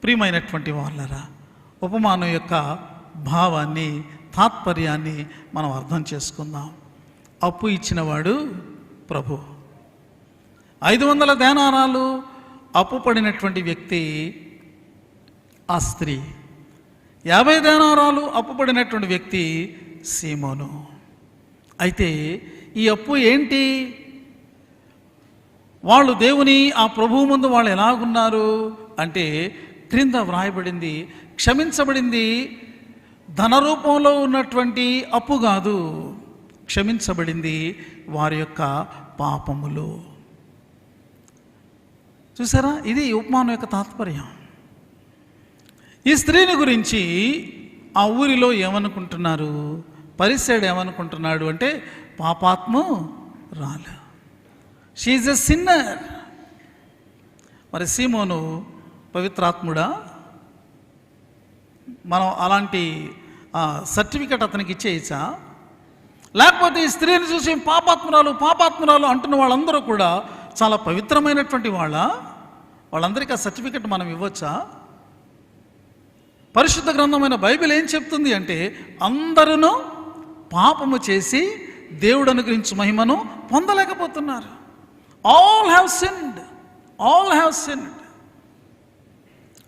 ప్రియమైనటువంటి వాళ్ళరా, ఉపమానం యొక్క భావాన్ని, తాత్పర్యాన్ని మనం అర్థం చేసుకుందాం. అప్పు ఇచ్చినవాడు ప్రభు. 500 దేనారాలు అప్పు పడినటువంటి వ్యక్తి ఆ స్త్రీ. 50 దేనారాలు అప్పు పడినటువంటి వ్యక్తి సీమోను. అయితే ఈ అప్పు ఏంటి? వాళ్ళు దేవుని ఆ ప్రభువు ముందు వాళ్ళు ఎలాగున్నారు అంటే, క్రింద వ్రాయబడింది, క్షమించబడింది ధన రూపంలో ఉన్నటువంటి అప్పు కాదు, క్షమించబడింది వారి యొక్క పాపములు. చూసారా, ఇది ఉపమానం యొక్క తాత్పర్యం. ఈ స్త్రీని గురించి ఆ ఊరిలో ఏమనుకుంటున్నారు? పరిసయుడు ఏమనుకుంటున్నాడు అంటే, పాపాత్మురాలు, షీ ఈజ్ ఎ సిన్నర్. మరి సీమోను పవిత్రాత్ముడా? మనం అలాంటి సర్టిఫికెట్ అతనికి ఇచ్చేయచ్చా? లేకపోతే ఈ స్త్రీని చూసి పాపాత్మురాలు అంటున్న వాళ్ళందరూ కూడా చాలా పవిత్రమైనటువంటి వాళ్ళందరికీ ఆ సర్టిఫికెట్ మనం ఇవ్వచ్చా? పరిశుద్ధ గ్రంథమైన బైబిల్ ఏం చెప్తుంది అంటే, అందరూ పాపము చేసి దేవుడు అనుగ్రహించు మహిమను పొందలేకపోతున్నారు. All have sinned.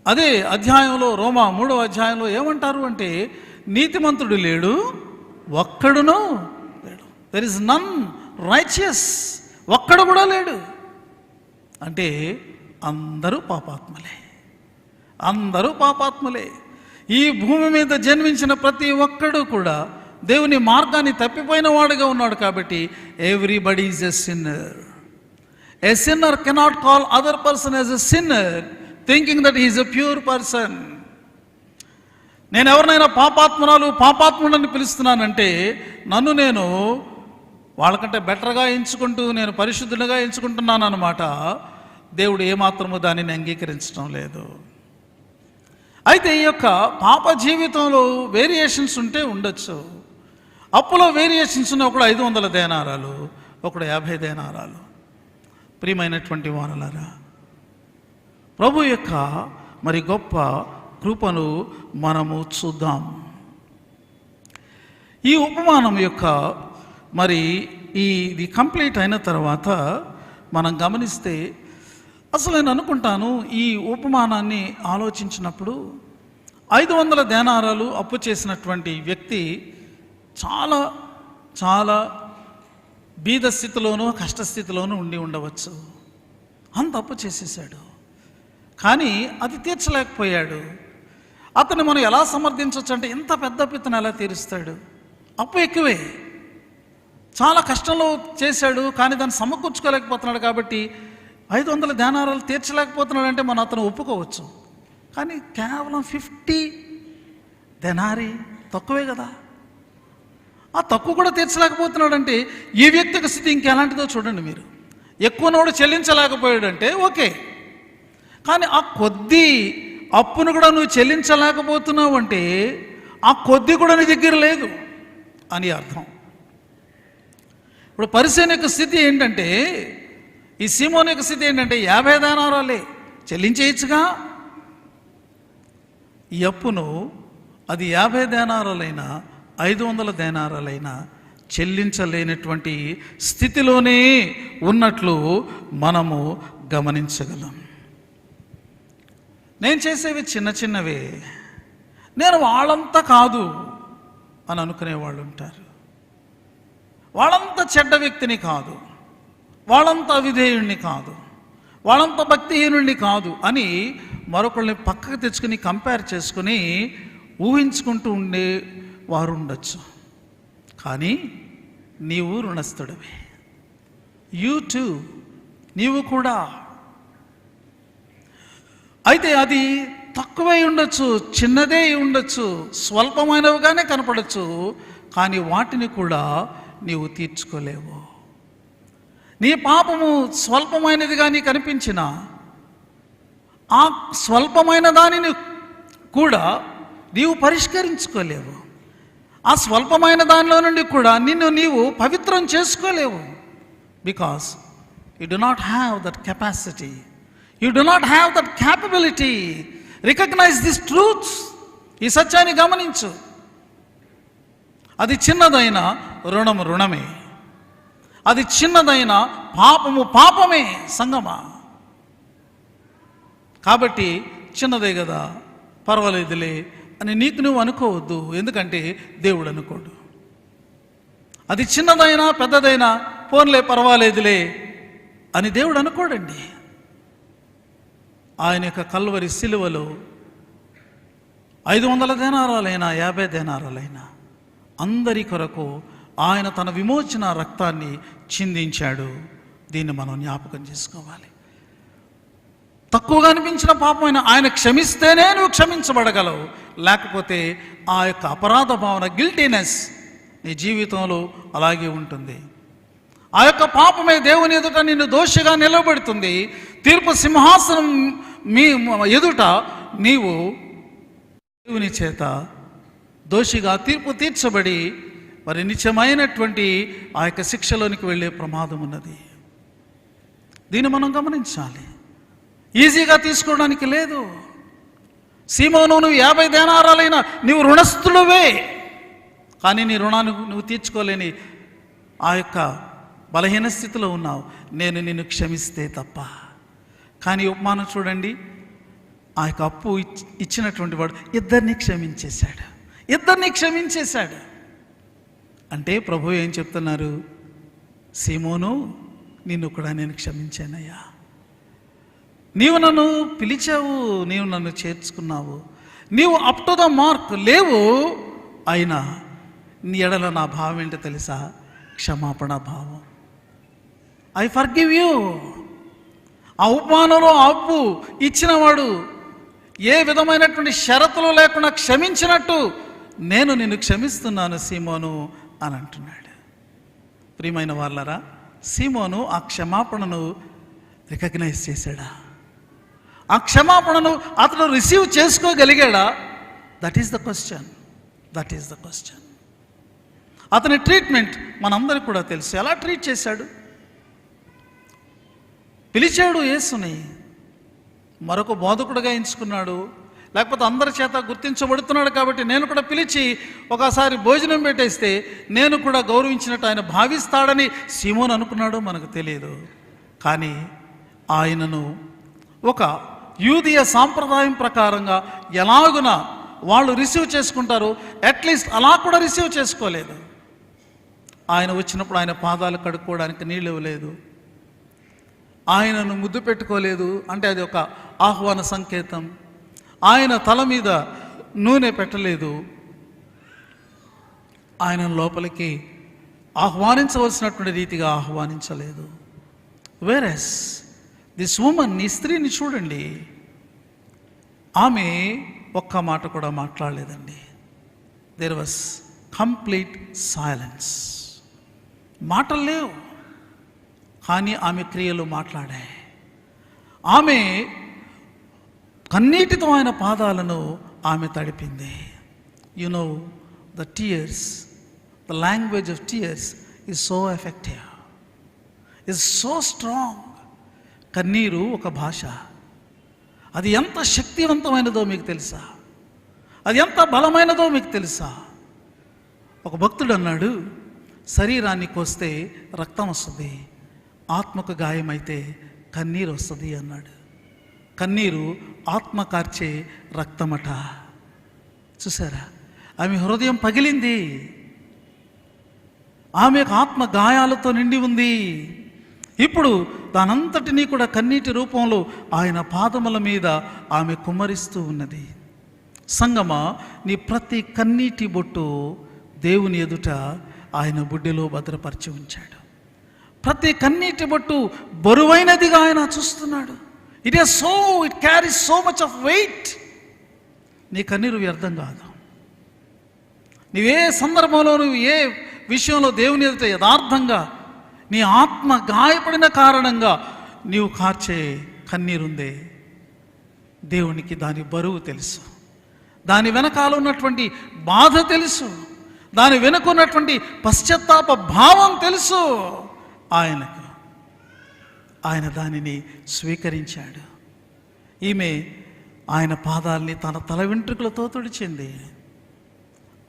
అదే అధ్యాయంలో, రోమా 3వ అధ్యాయంలో ఏమంటారు అంటే, నీతిమంతుడు లేడు, ఒక్కడును లేడు. దెర్ ఇస్ నన్ రైచియస్, ఒక్కడు కూడా లేడు. అంటే అందరూ పాపాత్ములే. ఈ భూమి మీద జన్మించిన ప్రతి ఒక్కడు కూడా దేవుని మార్గాన్ని తప్పిపోయిన వాడుగా ఉన్నాడు. కాబట్టి everybody is a sinner. A sinner cannot call other person as a sinner thinking that he is a pure person. నేను ఎవరినైనా పాపాత్ముడని పిలుస్తున్నానంటే, నన్ను నేను వాళ్ళకంటే బెటర్గా ఎంచుకుంటూ నేను పరిశుద్ధునిగా ఎంచుకుంటున్నాను అన్నమాట. దేవుడు ఏమాత్రము దానిని అంగీకరించడం లేదు. అయితే ఈ యొక్క పాప జీవితంలో వేరియేషన్స్ ఉంటే ఉండొచ్చు. అప్పులో వేరియేషన్స్ ఉన్న ఒకడు 500 దేనారాలు, ఒకడు 50 దేనారాలు. ప్రియమైనటువంటి వారలారా, ప్రభు యొక్క మరి గొప్ప కృపను మనము చూద్దాం. ఈ ఉపమానం యొక్క మరి ఇది కంప్లీట్ అయిన తర్వాత మనం గమనిస్తే, అసలు నేను అనుకుంటాను ఈ ఉపమానాన్ని ఆలోచించినప్పుడు 500 దేనారాలు అప్పు చేసినటువంటి వ్యక్తి చాలా చాలా బీద స్థితిలోనూ కష్టస్థితిలోనూ ఉండి ఉండవచ్చు. అంత అప్పు చేసేసాడు, కానీ అది తీర్చలేకపోయాడు. అతను మనం ఎలా సమర్థించవచ్చు అంటే, ఇంత పెద్ద అప్పును ఎలా తీరుస్తాడు? అప్పు ఎక్కువే, చాలా కష్టంలో చేశాడు, కానీ దాన్ని సమకూర్చుకోలేకపోతున్నాడు. కాబట్టి 500 దేనారాలు తీర్చలేకపోతున్నాడు అంటే మనం అతను ఒప్పుకోవచ్చు. కానీ కేవలం 50 దెనారీ తక్కువే కదా. ఆ తక్కువ కూడా తీర్చలేకపోతున్నాడంటే ఈ వ్యక్తికి స్థితి ఇంకెలాంటిదో చూడండి మీరు. ఎక్కువ నోడు చెల్లించలేకపోయాడంటే ఓకే, కానీ ఆ కొద్ది అప్పును కూడా నువ్వు చెల్లించలేకపోతున్నావు అంటే ఆ కొద్ది కూడా నీ దగ్గర లేదు అని అర్థం. ఇప్పుడు పరిసయ్యుని యొక్క స్థితి ఏంటంటే, ఈ సీమోను యొక్క స్థితి ఏంటంటే 50 దేనారాలే చెల్లించేయచ్చుగా. ఈ అప్పును అది 50 దేనారాలైనా 500 దేనారాలైనా చెల్లించలేనటువంటి స్థితిలోనే ఉన్నట్లు మనము గమనించగలం. నేను చేసేవి చిన్న చిన్నవే, నేను వాళ్ళంతా కాదు అని అనుకునే వాళ్ళు ఉంటారు. వాళ్ళంత చెడ్డ వ్యక్తిని కాదు, వాళ్ళంత అవిధేయుణ్ణి కాదు, వాళ్ళంత భక్తిహీనుణ్ణి కాదు అని మరొకళ్ళని పక్కకు తెచ్చుకుని కంపేర్ చేసుకుని ఊహించుకుంటూ ఉండే వారు ఉండొచ్చు. కానీ నీవు రుణస్థుడివే. నీవు కూడా. అయితే అది తక్కువై ఉండొచ్చు, చిన్నదే ఉండొచ్చు, స్వల్పమైనవిగానే కనపడచ్చు, కానీ వాటిని కూడా నీవు తీర్చుకోలేవు. నీ పాపము స్వల్పమైనదిగా నీకు కనిపించిన ఆ స్వల్పమైన దానిని కూడా నీవు పరిష్కరించుకోలేవు. ఆ స్వల్పమైన దానిలో నుండి కూడా నిన్ను నీవు పవిత్రం చేసుకోలేవు. Because you do not have that capacity, you do not have that capability. Recognise this truths. ఈ సత్యాన్ని గమనించు. అది చిన్నదైన రుణము రుణమే, అది చిన్నదైన పాపము పాపమే సంగమా. కాబట్టి చిన్నదే కదా, పర్వాలేదులే అని నీకు నువ్వు అనుకోవద్దు. ఎందుకంటే దేవుడు అనుకోడు. అది చిన్నదైనా పెద్దదైనా పోన్లే పర్వాలేదులే అని దేవుడు అనుకోడండి. ఆయన యొక్క కల్వరి సిలువలో 500 దేనారాలైనా 50 దేనారాలైనా అందరి కొరకు ఆయన తన విమోచన రక్తాన్ని చిందించాడు. దీన్ని మనం జ్ఞాపకం చేసుకోవాలి. తక్కువగా అనిపించిన పాపమైన ఆయన క్షమిస్తేనే నువ్వు క్షమించబడగలవు. లేకపోతే ఆ యొక్క అపరాధ భావన, గిల్టీనెస్ నీ జీవితంలో అలాగే ఉంటుంది. ఆ యొక్క పాపమే దేవుని ఎదుట నిన్ను దోషిగా నిలబెడుతుంది. తీర్పు సింహాసనం మీ ఎదుట నీవు దేవుని చేత దోషిగా తీర్పు తీర్చబడి మరి నిత్యమైనటువంటి ఆ యొక్క శిక్షలోనికి వెళ్ళే ప్రమాదం ఉన్నది. దీన్ని మనం గమనించాలి. ఈజీగా తీసుకోవడానికి లేదు. సీమోను, నువ్వు 50 దేనారాలైనా నీవు రుణస్థుడువే, కానీ నీ రుణాన్ని నువ్వు తీర్చుకోలేని ఆ యొక్క బలహీన స్థితిలో ఉన్నావు. నేను నిన్ను క్షమిస్తే తప్ప. కానీ ఉపమానం చూడండి, ఆ యొక్క అప్పు ఇచ్చినటువంటి వాడు ఇద్దరిని క్షమించేశాడు. అంటే ప్రభు ఏం చెప్తున్నారు? సీమోను, నిన్ను కూడా నేను క్షమించానయ్యా. నీవు నన్ను పిలిచావు, నీవు నన్ను చేర్చుకున్నావు, నీవు అప్ టు ద మార్క్ లేవు. అయినా నీ ఎడల నా భావం ఏంటో తెలుసా? క్షమాపణ భావం. I forgive you. ఆ ఉపమానంలో అప్పు ఇచ్చినవాడు ఏ విధమైనటువంటి షరతులు లేకుండా క్షమించినట్టు నేను నిన్ను క్షమిస్తున్నాను సీమోను అని అంటున్నాడు. ప్రియమైన వాళ్ళరా, సీమోను ఆ క్షమాపణను రికగ్నైజ్ చేశాడా? ఆ క్షమాపణను అతను రిసీవ్ చేసుకోగలిగాడా? That is the question. That is the question. అతని ట్రీట్మెంట్ మనందరికీ కూడా తెలుసు. ఎలా ట్రీట్ చేశాడు? పిలిచాడు యేసుని, మరొక బోధకుడుగా ఎంచుకున్నాడు. లేకపోతే అందరి చేత గుర్తించబడుతున్నాడు కాబట్టి నేను కూడా పిలిచి ఒకసారి భోజనం పెట్టేస్తే నేను కూడా గౌరవించినట్టు ఆయన భావిస్తాడని సీమోను అనుకున్నాడు, మనకు తెలియదు. కానీ ఆయనను ఒక యూదియ సాంప్రదాయం ప్రకారంగా ఎలాగున వాళ్ళు రిసీవ్ చేసుకుంటారు, అట్లీస్ట్ అలా కూడా రిసీవ్ చేసుకోలేదు. ఆయన వచ్చినప్పుడు ఆయన పాదాలు కడుక్కోవడానికి నీళ్ళు ఇవ్వలేదు, ఆయనను ముద్దు పెట్టుకోలేదు, అంటే అది ఒక ఆహ్వాన సంకేతం. ఆయన తల మీద నూనె పెట్టలేదు, ఆయన లోపలికి ఆహ్వానించవలసినటువంటి రీతిగా ఆహ్వానించలేదు. వేరస్ దిస్ ఉమన్, ఈ స్త్రీని చూడండి, ఆమె ఒక్క మాట కూడా మాట్లాడలేదండి. There was complete silence. మాటలు లేవు, కానీ ఆమె క్రియలు మాట్లాడాయి. ఆమె కన్నీటితో ఆయన పాదాలను ఆమె తడిపింది. You know the tears, the language of tears is so effective, is so strong. కన్నీరు ఒక భాష. అది ఎంత శక్తివంతమైనదో మీకు తెలుసా? అది ఎంత బలమైనదో మీకు తెలుసా? ఒక భక్తుడు అన్నాడు, శరీరాన్ని కోస్తే రక్తం వస్తుంది, ఆత్మకు గాయమైతే కన్నీరు వస్తుంది అన్నాడు. కన్నీరు ఆత్మ కార్చే రక్తమట. చూసారా, ఆమె హృదయం పగిలింది, ఆమె ఆత్మ గాయాలతో నిండి ఉంది. ఇప్పుడు దానంతటినీ కూడా కన్నీటి రూపంలో ఆయన పాదముల మీద ఆమె కుమ్మరిస్తూ ఉన్నది. సంగమా, నీ ప్రతి కన్నీటి బొట్టు దేవుని ఎదుట ఆయన బుడ్డెలో భద్రపరిచి ఉంచాడు. ప్రతి కన్నీటి బొట్టు బరువైనదిగా ఆయన చూస్తున్నాడు. It carries so much of weight. నీ కన్నీరు వ్యర్థం కాదు. నీవే సందర్భంలో, నువ్వు ఏ విషయంలో దేవుని ఎదుట యథార్థంగా నీ ఆత్మ గాయపడిన కారణంగా నీవు కార్చే కన్నీరుందే, దేవునికి దాని బరువు తెలుసు, దాని వెనకాల ఉన్నటువంటి బాధ తెలుసు, దాని వెనుక ఉన్నటువంటి పశ్చాత్తాప భావం తెలుసు ఆయనకు. ఆయన దానిని స్వీకరించాడు. ఈమె ఆయన పాదాలని తన తల వెంట్రుకలతో తుడిచింది.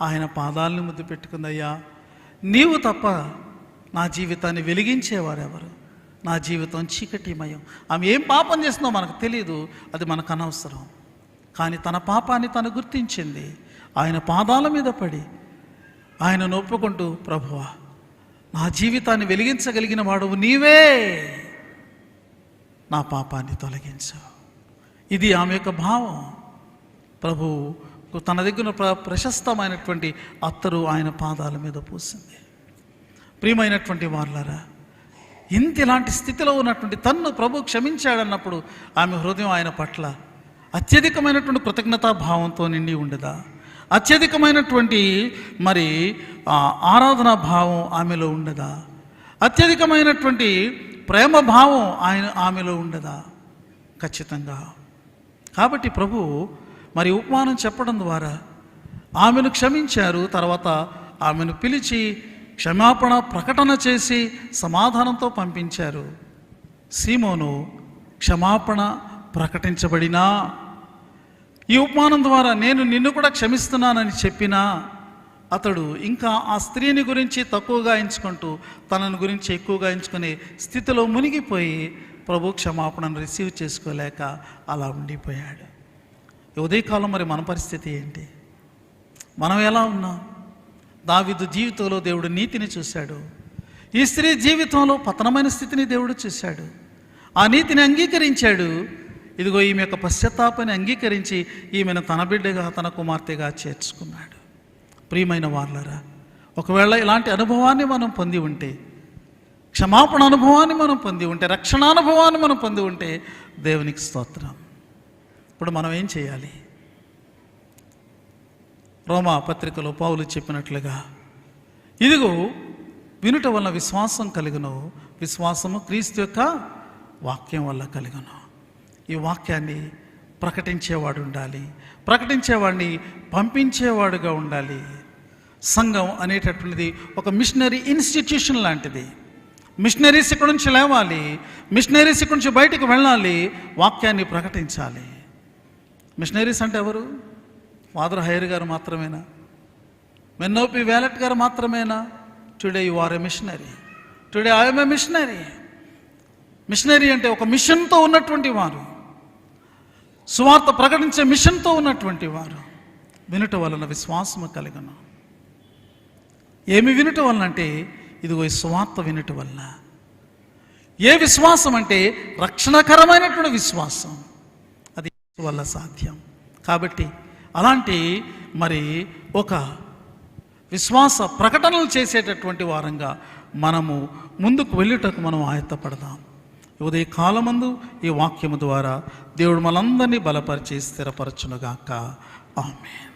ఆయన పాదాలని ముద్దు పెట్టుకుందయ్యా, నీవు తప్ప నా జీవితాన్ని వెలిగించేవారెవరు? నా జీవితం చీకటిమయం. ఆమె ఏం పాపం చేస్తుందో మనకు తెలియదు, అది మనకు అనవసరం. కానీ తన పాపాన్ని తను గుర్తించింది. ఆయన పాదాల మీద పడి ఆయనను ఒప్పుకుంటూ, ప్రభువా, నా జీవితాన్ని వెలిగించగలిగిన వాడువు నీవే, నా పాపాన్ని తొలగించు. ఇది ఆమె యొక్క భావం. ప్రభువు తన దగ్గర ప్రశస్తమైనటువంటి అత్తరు ఆయన పాదాల మీద పూసింది. ప్రియమైనటువంటి వాళ్ళారా, ఇలాంటి స్థితిలో ఉన్నటువంటి తన్ను ప్రభు క్షమించాడన్నప్పుడు ఆమె హృదయం ఆయన పట్ల అత్యధికమైనటువంటి కృతజ్ఞతా భావంతో నిండి ఉండదా? అత్యధికమైనటువంటి ఆరాధనా భావం ఆమెలో ఉండదా? అత్యధికమైనటువంటి ప్రేమ భావం ఆమెలో ఉండదా? ఖచ్చితంగా. కాబట్టి ప్రభు ఉపమానం చెప్పడం ద్వారా ఆమెను క్షమించారు. తర్వాత ఆమెను పిలిచి క్షమాపణ ప్రకటన చేసి సమాధానంతో పంపించారు. సీమోను క్షమాపణ ప్రకటించబడినా, ఈ ఉపమానం ద్వారా నేను నిన్ను కూడా క్షమిస్తున్నానని చెప్పినా, అతడు ఇంకా ఆ స్త్రీని గురించి తక్కువగా ఎంచుకుంటూ తనను గురించి ఎక్కువగా ఎంచుకునే స్థితిలో మునిగిపోయి ప్రభు క్షమాపణను రిసీవ్ చేసుకోలేక అలా ఉండిపోయాడు. ఉదయకాలం మన పరిస్థితి ఏంటి? మనం ఎలా ఉన్నాం? దావీదు జీవితంలో దేవుడు నీతిని చూశాడు. ఈ స్త్రీ జీవితంలో పతనమైన స్థితిని దేవుడు చూశాడు. ఆ నీతిని అంగీకరించాడు. ఇదిగో ఈమె యొక్క పశ్చాత్తాపాన్ని అంగీకరించి ఈమెను తన బిడ్డగా, తన కుమార్తెగా చేర్చుకున్నాడు. ప్రియమైన వాళ్ళరా, ఒకవేళ ఇలాంటి అనుభవాన్ని మనం పొంది ఉంటే, క్షమాపణ అనుభవాన్ని మనం పొంది ఉంటే, రక్షణ అనుభవాన్ని మనం పొంది ఉంటే, దేవునికి స్తోత్రం. ఇప్పుడు మనం ఏం చేయాలి? రోమా పత్రికలో పౌలు చెప్పినట్లుగా, ఇదిగో వినుట వలన విశ్వాసం కలుగును, విశ్వాసము క్రీస్తు యొక్క వాక్యం వల్ల కలుగును. ఈ వాక్యాన్ని ప్రకటించేవాడు ఉండాలి, ప్రకటించేవాడిని పంపించేవాడుగా ఉండాలి. సంఘం అనేటటువంటిది ఒక మిషనరీ ఇన్స్టిట్యూషన్ లాంటిది. మిషనరీస్ ఇక్కడ నుంచి లేవాలి, మిషనరీస్ ఇక్కడ నుంచి బయటికి వెళ్ళాలి, వాక్యాన్ని ప్రకటించాలి. మిషనరీస్ అంటే ఎవరు? ఫాదర్ హైర్ గారు మాత్రమేనా? మెన్నోపి వ్యాలెట్ గారు మాత్రమేనా? Today you are a missionary, today I'm a missionary. Missionary అంటే ఒక మిషన్తో ఉన్నటువంటి వారు, సువార్త ప్రకటించే మిషన్తో ఉన్నటువంటి వారు. వినుట వలన విశ్వాసము కలుగును. ఏమి వినుట వలన అంటే ఇదిగో ఈ సువార్త వినుట వలన. ఏ విశ్వాసం అంటే రక్షణకరమైనటువంటి విశ్వాసం, అది వల్ల సాధ్యం. కాబట్టి అలాంటి మరి ఒక విశ్వాస ప్రకటనలు చేసేటటువంటి వారంగా మనము ముందుకు వెళ్ళుటకు మనం ఆయత్తపడదాం. ఉదయ కాలమందు ఈ వాక్యము ద్వారా దేవుడు మనందరినీ బలపరిచి స్థిరపరచునుగాక. ఆమేన్.